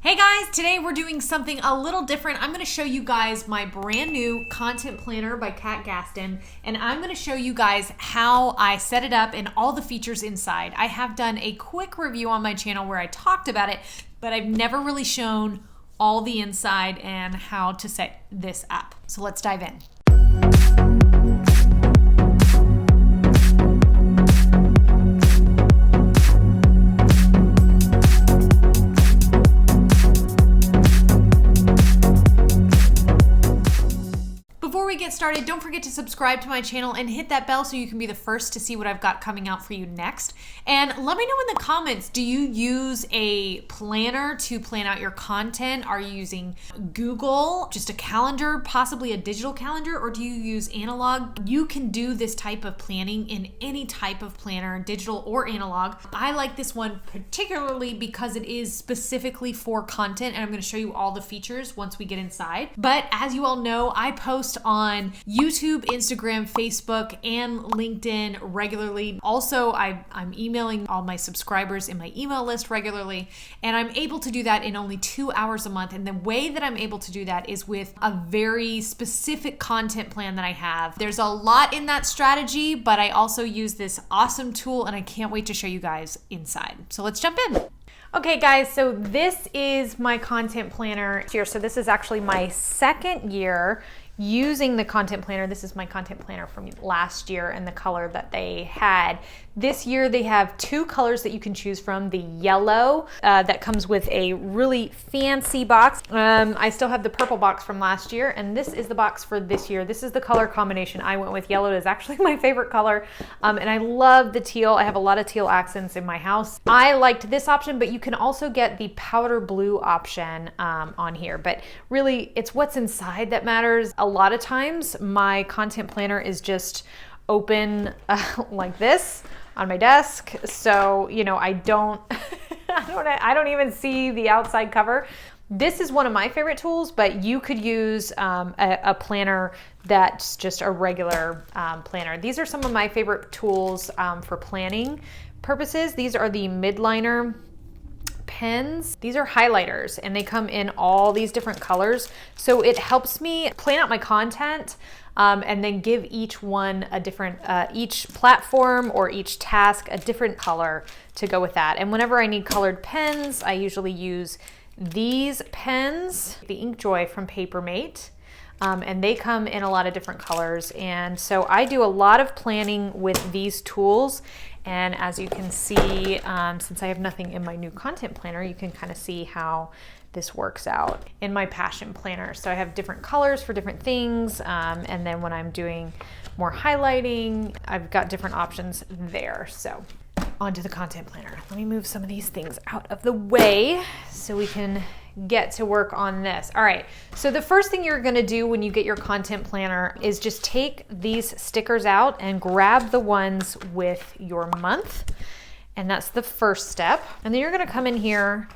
Hey guys, today we're doing something a little different. I'm going to show you guys my brand new content planner by Kat Gaston, and I'm going to show you guys how I set it up and all the features inside. I have done a quick review on my channel where I talked about it, but I've never really shown all the inside and how to set this up. So let's dive in. Before we get started, don't forget to subscribe to my channel and hit that bell so you can be the first to see what I've got coming out for you next. And let me know in the comments, do you use a planner to plan out your content? Are you using Google, just a calendar, possibly a digital calendar, or do you use analog? You can do this type of planning in any type of planner, digital or analog. I like this one particularly because it is specifically for content, and I'm going to show you all the features once we get inside. But as you all know, I post on YouTube, Instagram, Facebook, and LinkedIn regularly. Also, I'm emailing all my subscribers in my email list regularly, and I'm able to do that in only 2 hours a month. And the way that I'm able to do that is with a very specific content plan that I have. There's a lot in that strategy, but I also use this awesome tool, and I can't wait to show you guys inside. So let's jump in. Okay guys, so this is my content planner here. So this is actually my second year using the content planner. This is my content planner from last year and the color that they had. This year they have two colors that you can choose from. The yellow that comes with a really fancy box. I still have the purple box from last year, and this is the box for this year. This is the color combination I went with. Yellow is actually my favorite color, and I love the teal. I have a lot of teal accents in my house. I liked this option, but you can also get the powder blue option on here. But really, it's what's inside that matters. A lot of times my content planner is just open like this on my desk, so you know I don't I don't even see the outside cover. This is one of my favorite tools, but you could use a planner that's just a regular planner. These are some of my favorite tools for planning purposes. These are the midliner pens. These are highlighters, and they come in all these different colors. So it helps me plan out my content and then give each one a different, each platform or each task a different color to go with that. And whenever I need colored pens, I usually use these pens, the InkJoy from Papermate. And they come in a lot of different colors. And so I do a lot of planning with these tools. And as you can see, since I have nothing in my new content planner, you can kind of see how this works out in my passion planner. So I have different colors for different things. And then when I'm doing more highlighting, I've got different options there. So onto the content planner. Let me move some of these things out of the way so we can get to work on this. All right, so the first thing you're gonna do when you get your content planner is just take these stickers out and grab the ones with your month. And that's the first step. And then you're gonna come in here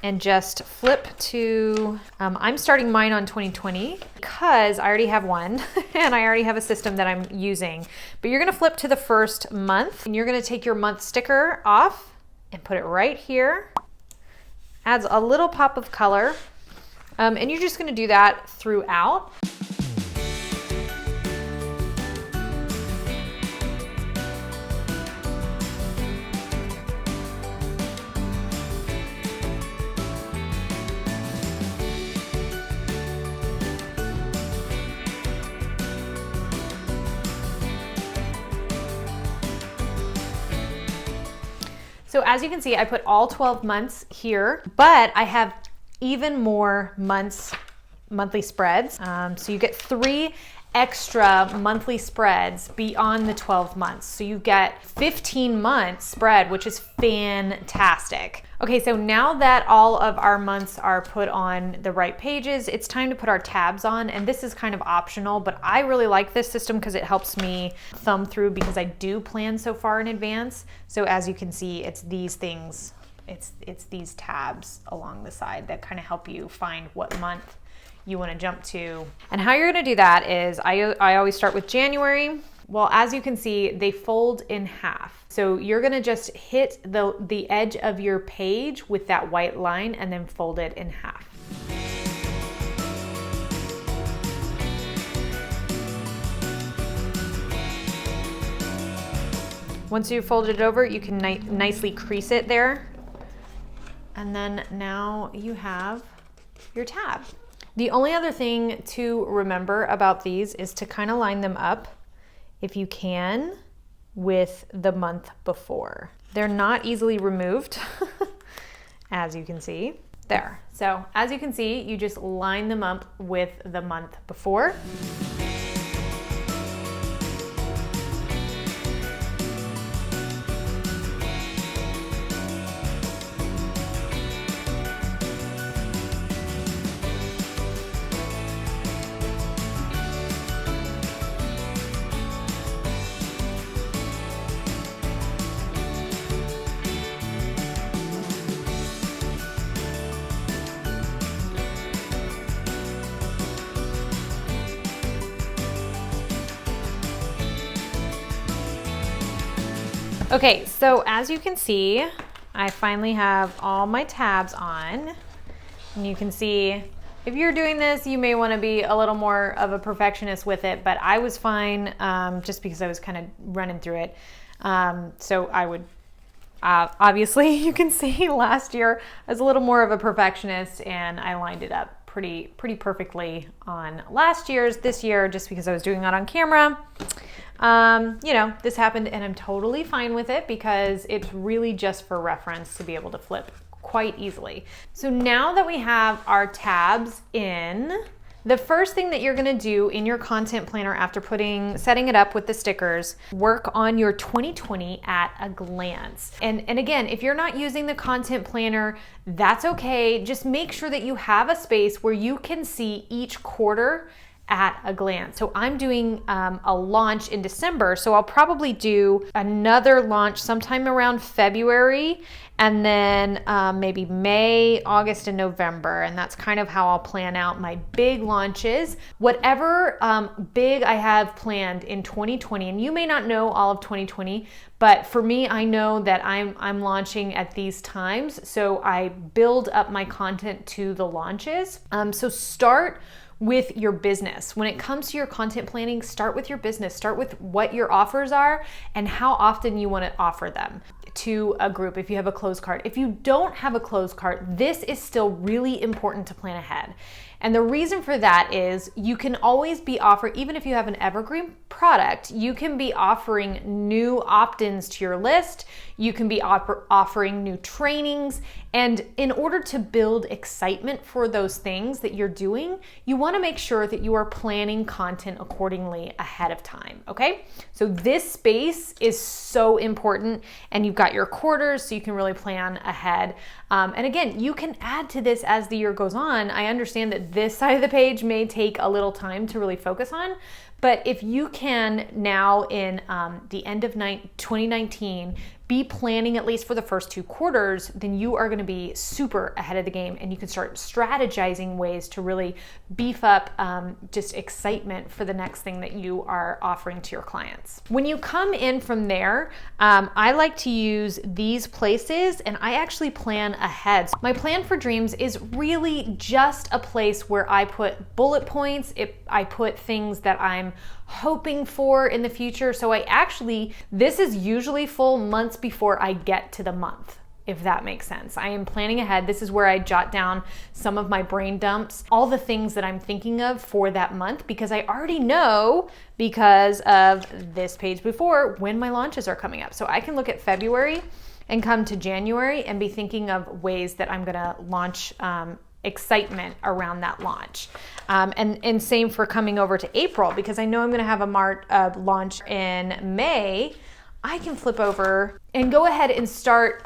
and just flip to, I'm starting mine on 2020 because I already have one and I already have a system that I'm using. But you're gonna flip to the first month, and you're gonna take your month sticker off and put it right here. Adds a little pop of color, and you're just gonna do that throughout. So as you can see, I put all 12 months here, but I have even more months, monthly spreads. So you get 3 extra monthly spreads beyond the 12 months. So you get 15 months spread, which is fantastic. Okay, so now that all of our months are put on the right pages, it's time to put our tabs on, and this is kind of optional, but I really like this system because it helps me thumb through because I do plan so far in advance. So as you can see, it's these things, it's these tabs along the side that kind of help you find what month you want to jump to. And how you're going to do that is I always start with January, Well, as you can see, they fold in half. So you're gonna just hit the edge of your page with that white line and then fold it in half. Once you fold it over, you can nicely crease it there. And then now you have your tab. The only other thing to remember about these is to kind of line them up, if you can, with the month before. They're not easily removed, as you can see. There. So as you can see, you just line them up with the month before. Okay, so as you can see, I finally have all my tabs on. And you can see, if you're doing this, you may want to be a little more of a perfectionist with it, but I was fine just because I was kind of running through it. So I would, obviously you can see last year I was a little more of a perfectionist and I lined it up pretty perfectly on last year's. This year, just because I was doing that on camera, you know, this happened and I'm totally fine with it because it's really just for reference to be able to flip quite easily. So now that we have our tabs in, the first thing that you're gonna do in your content planner after setting it up with the stickers, work on your 2020 at a glance. And again, if you're not using the content planner, that's okay. Just make sure that you have a space where you can see each quarter at a glance. So I'm doing a launch in December, so I'll probably do another launch sometime around February, and then maybe May, August, and November. And that's kind of how I'll plan out my big launches. Whatever big I have planned in 2020, and you may not know all of 2020, but for me, I know that I'm launching at these times, so I build up my content to the launches. So start with your business. When it comes to your content planning, start with your business. Start with what your offers are and how often you want to offer them to a group if you have a closed cart. If you don't have a closed cart, this is still really important to plan ahead. And the reason for that is you can always be offering, even if you have an evergreen product, you can be offering new opt-ins to your list. You can be offering new trainings. And in order to build excitement for those things that you're doing, you want to make sure that you are planning content accordingly ahead of time, okay? So this space is so important, and you've got your quarters so you can really plan ahead. And again, you can add to this as the year goes on. I understand that this side of the page may take a little time to really focus on, but if you can now in the end of 2019 be planning at least for the first 2 quarters, then you are going to be super ahead of the game, and you can start strategizing ways to really beef up just excitement for the next thing that you are offering to your clients. When you come in from there, I like to use these places, and I actually plan ahead. My Plan for Dreams is really just a place where I put bullet points. I put things that I'm hoping for in the future. So this is usually full months before I get to the month, if that makes sense. I am planning ahead. This is where I jot down some of my brain dumps, all the things that I'm thinking of for that month, because I already know, because of this page before, when my launches are coming up. So I can look at February and come to January and be thinking of ways that I'm gonna launch excitement around that launch. And same for coming over to April, because I know I'm gonna have a launch in May. I can flip over and go ahead and start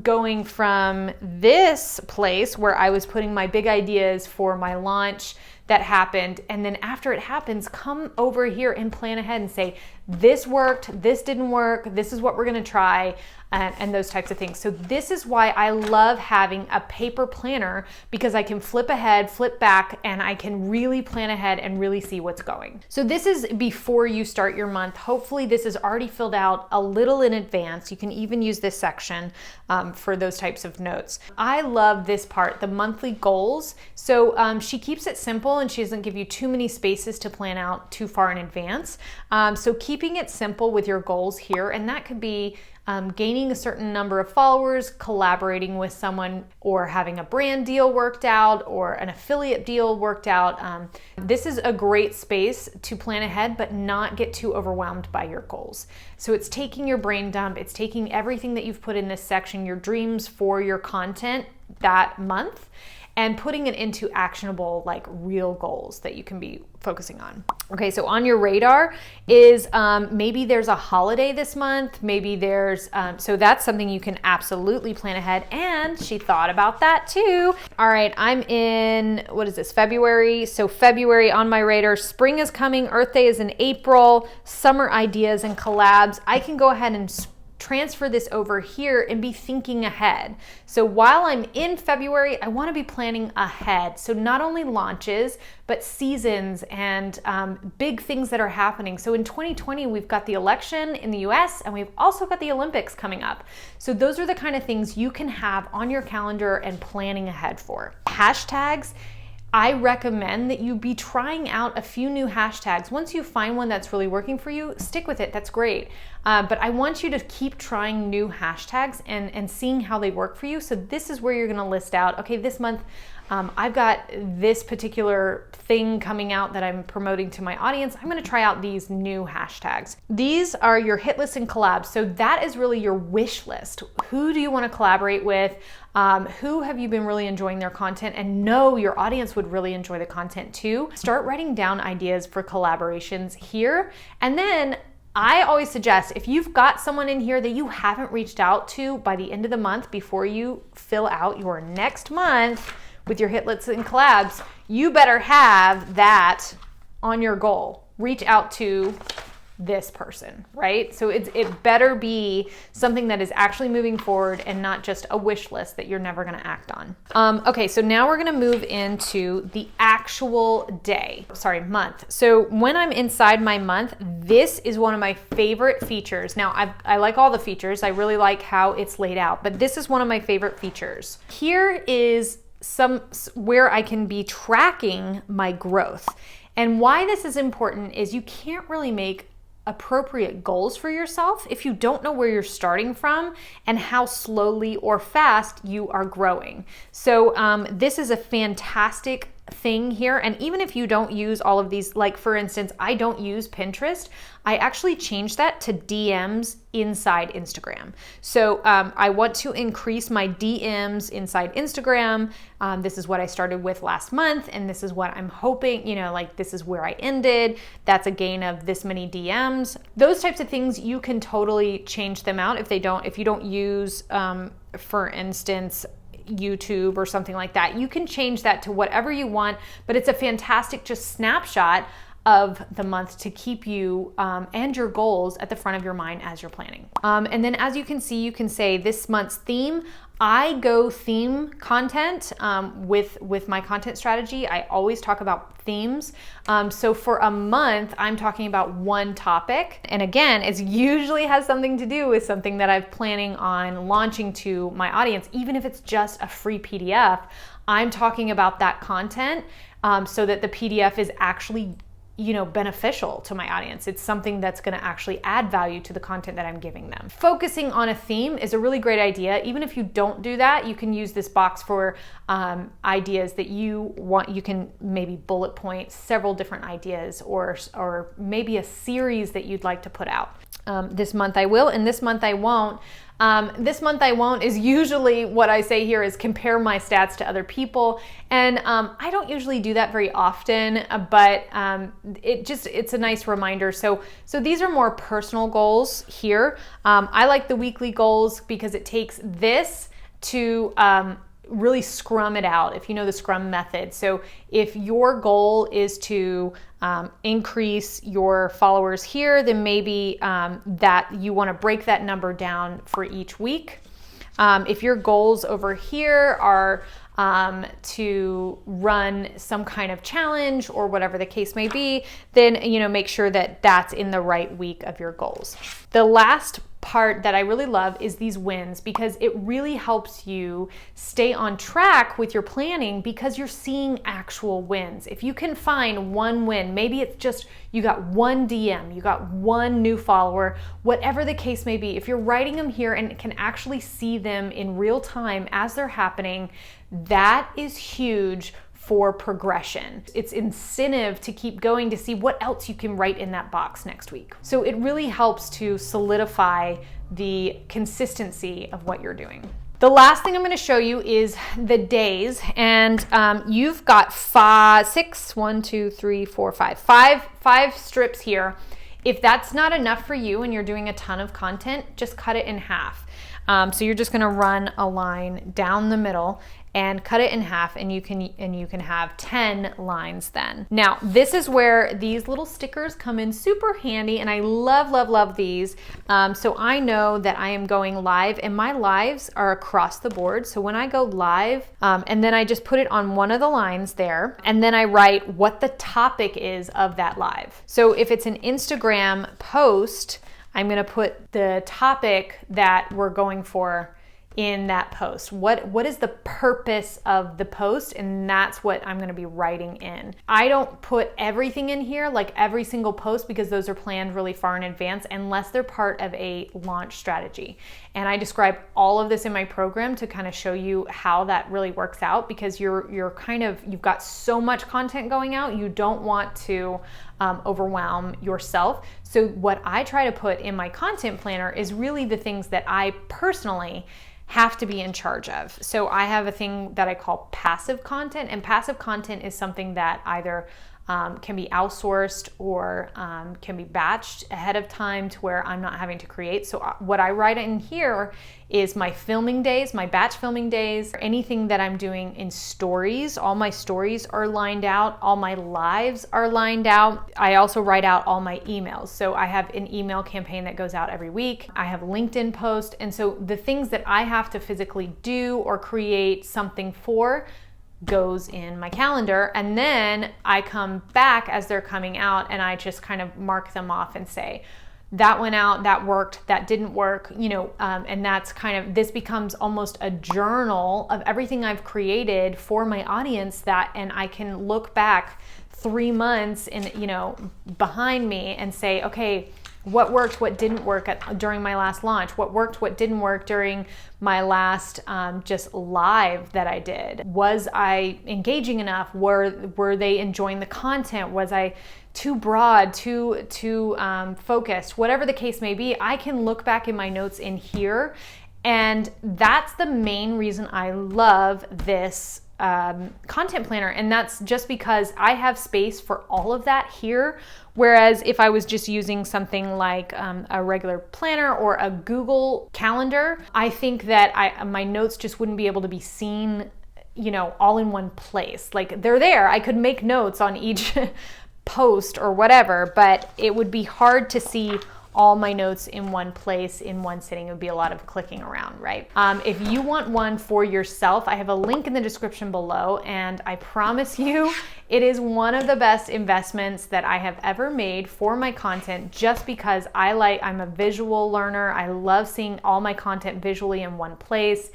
going from this place where I was putting my big ideas for my launch that happened. And then after it happens, come over here and plan ahead and say, this worked, this didn't work, this is what we're gonna try, and those types of things. So this is why I love having a paper planner, because I can flip ahead, flip back, and I can really plan ahead and really see what's going. So this is before you start your month. Hopefully this is already filled out a little in advance. You can even use this section for those types of notes. I love this part, the monthly goals. So she keeps it simple and she doesn't give you too many spaces to plan out too far in advance. So keeping it simple with your goals here, and that could be gaining a certain number of followers, collaborating with someone, or having a brand deal worked out, or an affiliate deal worked out. This is a great space to plan ahead, but not get too overwhelmed by your goals. So it's taking your brain dump, it's taking everything that you've put in this section, your dreams for your content that month, and putting it into actionable, like real goals that you can be focusing on. Okay, so on your radar is maybe there's a holiday this month, maybe there's, so that's something you can absolutely plan ahead, and she thought about that too. All right, I'm in, what is this, February? So February on my radar, spring is coming, Earth Day is in April, summer ideas and collabs. I can go ahead and transfer this over here and be thinking ahead. So while I'm in February, I want to be planning ahead. So not only launches, but seasons and big things that are happening. So in 2020, we've got the election in the US, and we've also got the Olympics coming up. So those are the kind of things you can have on your calendar and planning ahead for. Hashtags, I recommend that you be trying out a few new hashtags. Once you find one that's really working for you, stick with it, that's great. But I want you to keep trying new hashtags and seeing how they work for you. So this is where you're gonna list out, okay, this month, I've got this particular thing coming out that I'm promoting to my audience. I'm gonna try out these new hashtags. These are your hit lists and collabs. So that is really your wish list. Who do you wanna collaborate with? Who have you been really enjoying their content, and know your audience would really enjoy the content too? Start writing down ideas for collaborations here. And then I always suggest, if you've got someone in here that you haven't reached out to by the end of the month, before you fill out your next month with your hit lists and collabs, you better have that on your goal. Reach out to this person, right? So it better be something that is actually moving forward and not just a wish list that you're never gonna act on. Okay, so now we're gonna move into the actual month. So when I'm inside my month, this is one of my favorite features. Now, I like all the features. I really like how it's laid out, but this is one of my favorite features. Here is where I can be tracking my growth. And why this is important is you can't really make appropriate goals for yourself if you don't know where you're starting from and how slowly or fast you are growing. So this is a fantastic thing here. And even if you don't use all of these, like for instance, I don't use Pinterest, I actually changed that to DMs inside Instagram. So I want to increase my DMs inside Instagram. This is what I started with last month, and this is what I'm hoping, like this is where I ended. That's a gain of this many DMs. Those types of things, you can totally change them out if you don't use, for instance, YouTube or something like that. You can change that to whatever you want, but it's a fantastic just snapshot of the month to keep you and your goals at the front of your mind as you're planning. And then as you can see, you can say this month's theme. I go theme content with my content strategy. I always talk about themes. So for a month, I'm talking about one topic. And again, it usually has something to do with something that I'm planning on launching to my audience. Even if it's just a free PDF, I'm talking about that content so that the PDF is actually beneficial to my audience. It's something that's going to actually add value to the content that I'm giving them. Focusing on a theme is a really great idea. Even if you don't do that, you can use this box for ideas that you want. You can maybe bullet point several different ideas or maybe a series that you'd like to put out. This month I will, and this month I won't. This month I won't is usually what I say here is compare my stats to other people. And I don't usually do that very often, but it's a nice reminder. So these are more personal goals here. I like the weekly goals because it takes this to really scrum it out, if you know the scrum method. So if your goal is to increase your followers here, then maybe that you want to break that number down for each week. If your goals over here are to run some kind of challenge or whatever the case may be, then make sure that that's in the right week of your goals. The last part that I really love is these wins, because it really helps you stay on track with your planning because you're seeing actual wins. If you can find one win, maybe it's just you got one DM, you got one new follower, whatever the case may be, if you're writing them here and can actually see them in real time as they're happening, that is huge for progression. It's incentive to keep going to see what else you can write in that box next week. So it really helps to solidify the consistency of what you're doing. The last thing I'm going to show you is the days, and you've got five strips here. If that's not enough for you and you're doing a ton of content, just cut it in half. So you're just going to run a line down the middle and cut it in half, and you can have 10 lines then. Now, this is where these little stickers come in super handy, and I love these. So I know that I am going live, and my lives are across the board. So when I go live, and then I just put it on one of the lines there, and then I write what the topic is of that live. So if it's an Instagram post, I'm gonna put the topic that we're going for in that post. What is the purpose of the post? And that's what I'm gonna be writing in. I don't put everything in here, like every single post, because those are planned really far in advance unless they're part of a launch strategy. And I describe all of this in my program to kind of show you how that really works out, because you've got so much content going out, you don't want to overwhelm yourself. So what I try to put in my content planner is really the things that I personally have to be in charge of. So I have a thing that I call passive content, and passive content is something that either can be outsourced or can be batched ahead of time to where I'm not having to create. So what I write in here is my filming days, my batch filming days, anything that I'm doing in stories. All my stories are lined out. All my lives are lined out. I also write out all my emails. So I have an email campaign that goes out every week. I have LinkedIn posts. And so the things that I have to physically do or create something for goes in my calendar, and then I come back as they're coming out and I just kind of mark them off and say, that went out, that worked, that didn't work, and that's kind of, this becomes almost a journal of everything I've created for my audience, and I can look back 3 months behind me and say, okay, what worked, what didn't work during my last launch? What worked, what didn't work during my last just live that I did? Was I engaging enough? Were they enjoying the content? Was I too broad, too focused? Whatever the case may be, I can look back in my notes in here, and that's the main reason I love this content planner. And that's just because I have space for all of that here. Whereas if I was just using something like a regular planner or a Google Calendar, I think that my notes just wouldn't be able to be seen, all in one place. Like, they're there. I could make notes on each post or whatever, but it would be hard to see all my notes in one place, in one sitting. It would be a lot of clicking around, right? If you want one for yourself, I have a link in the description below, and I promise you, it is one of the best investments that I have ever made for my content, just because I'm a visual learner. I love seeing all my content visually in one place.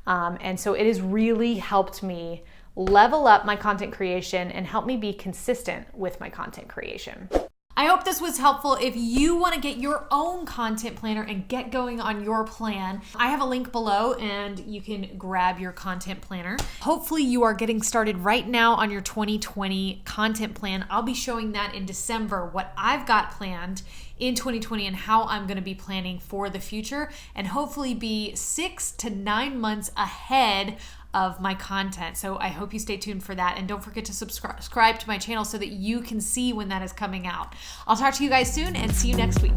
And so it has really helped me level up my content creation and help me be consistent with my content creation. I hope this was helpful. If you want to get your own content planner and get going on your plan, I have a link below and you can grab your content planner. Hopefully you are getting started right now on your 2020 content plan. I'll be showing that in December, what I've got planned in 2020 and how I'm going to be planning for the future, and hopefully be 6 to 9 months ahead of my content. So I hope you stay tuned for that, and don't forget to subscribe to my channel so that you can see when that is coming out. I'll talk to you guys soon and see you next week.